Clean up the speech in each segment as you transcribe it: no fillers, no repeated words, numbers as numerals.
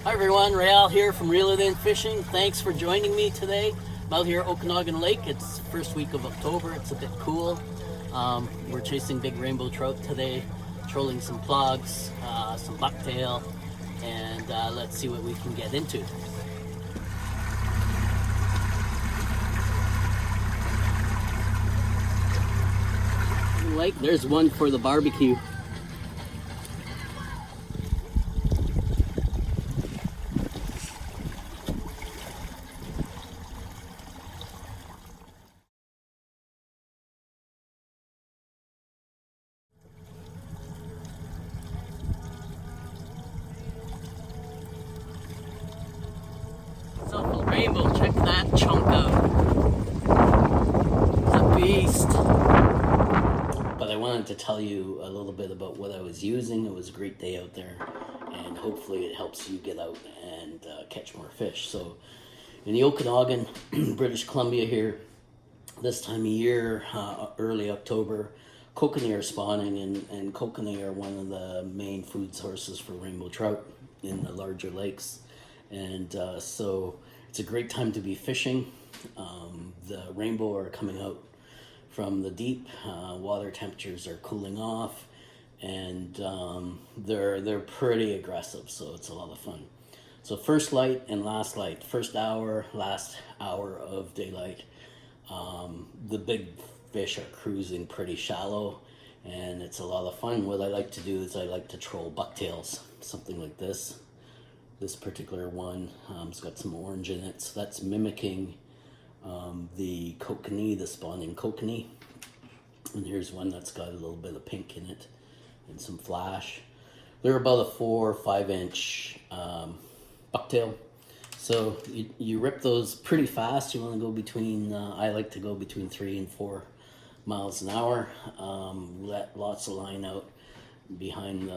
Hi everyone, Rael here from Reel It In Fishing. Thanks for joining me today. I'm out here at Okanagan Lake. It's the first week of October. It's a bit cool. We're chasing big rainbow trout today, trolling some plugs, some bucktail, and let's see what we can get into. Like, there's one for the barbecue. So rainbow, check that chunk out. It's a beast. But I wanted to tell you a little bit about what I was using. It was a great day out there, and hopefully it helps you get out and catch more fish. So in the Okanagan, British Columbia here, this time of year, early October, kokanee are spawning, and kokanee are one of the main food sources for rainbow trout in the larger lakes. And so it's a great time to be fishing. The rainbow are coming out from the deep. Water temperatures are cooling off, and they're pretty aggressive, so it's a lot of fun. So first light and last light, first hour, last hour of daylight, the big fish are cruising pretty shallow, and it's a lot of fun. What I like to do is I like to troll bucktails, something like this. This particular one, it's got some orange in it, so that's mimicking the kokanee, the spawning kokanee. And here's one that's got a little bit of pink in it and some flash. They're about a 4 or 5 inch bucktail. So you rip those pretty fast. You want to go between, I like to go between 3 and 4 miles an hour. Let lots of line out behind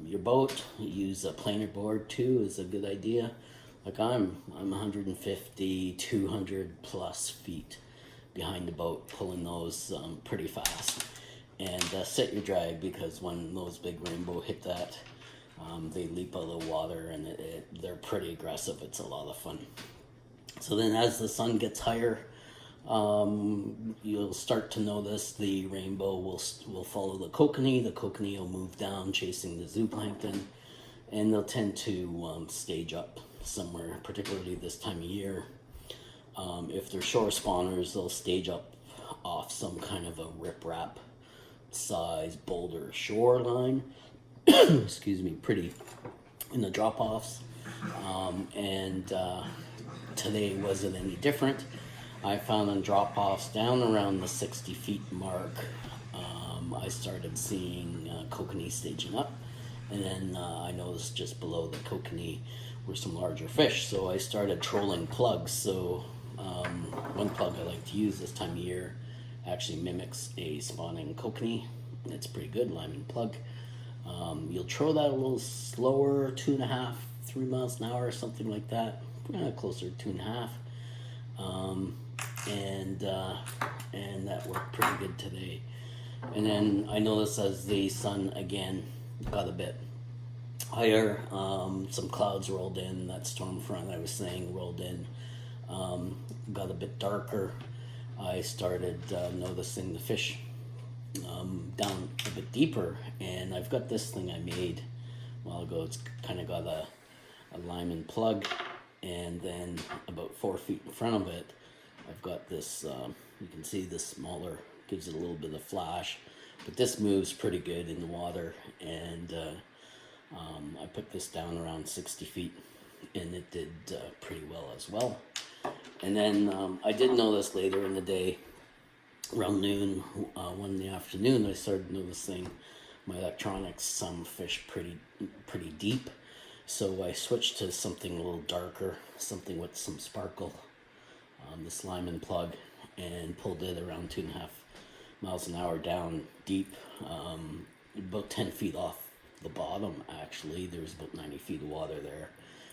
your boat. Use a planer board too is a good idea. Like I'm 150, 200 plus feet behind the boat, pulling those pretty fast. And set your drag, because when those big rainbow hit that, they leap out of the water, and they're pretty aggressive. It's a lot of fun. So then as the sun gets higher, you'll start to notice the rainbow will follow the kokanee. The kokanee will move down chasing the zooplankton, and they'll tend to stage up somewhere, particularly this time of year. If they're shore spawners, they'll stage up off some kind of a riprap size boulder shoreline. Excuse me, pretty in the drop-offs. And today wasn't any different. I found on drop-offs down around the 60 feet mark, I started seeing kokanee staging up, and then I noticed just below the kokanee were some larger fish, so I started trolling plugs. So one plug I like to use this time of year actually mimics a spawning kokanee. It's pretty good, liming plug. You'll troll that a little slower, 2.5, 3 miles an hour, or something like that, closer to 2.5. And that worked pretty good today. And then I noticed as the sun again got a bit higher, some clouds rolled in. That storm front I was saying rolled in, got a bit darker. I started noticing the fish down a bit deeper, and I've got this thing I made a while ago. It's kind of got a lineman plug, and then about 4 feet in front of it I've got this, you can see this smaller, gives it a little bit of flash, but this moves pretty good in the water, and I put this down around 60 feet, and it did pretty well as well. And then I did notice later in the day, around noon, 1 in the afternoon, I started noticing my electronics, some fish pretty deep. So I switched to something a little darker, something with some sparkle, this lineman plug, and pulled it around 2.5 miles an hour down deep, about 10 feet off the bottom. Actually, there's about 90 feet of water there.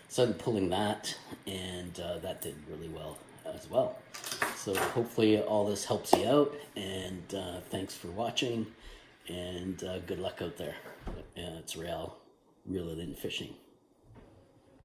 Started pulling that, and that did really well as well. So hopefully all this helps you out, and thanks for watching, and good luck out there. It's Rael, Reel It In Fishing.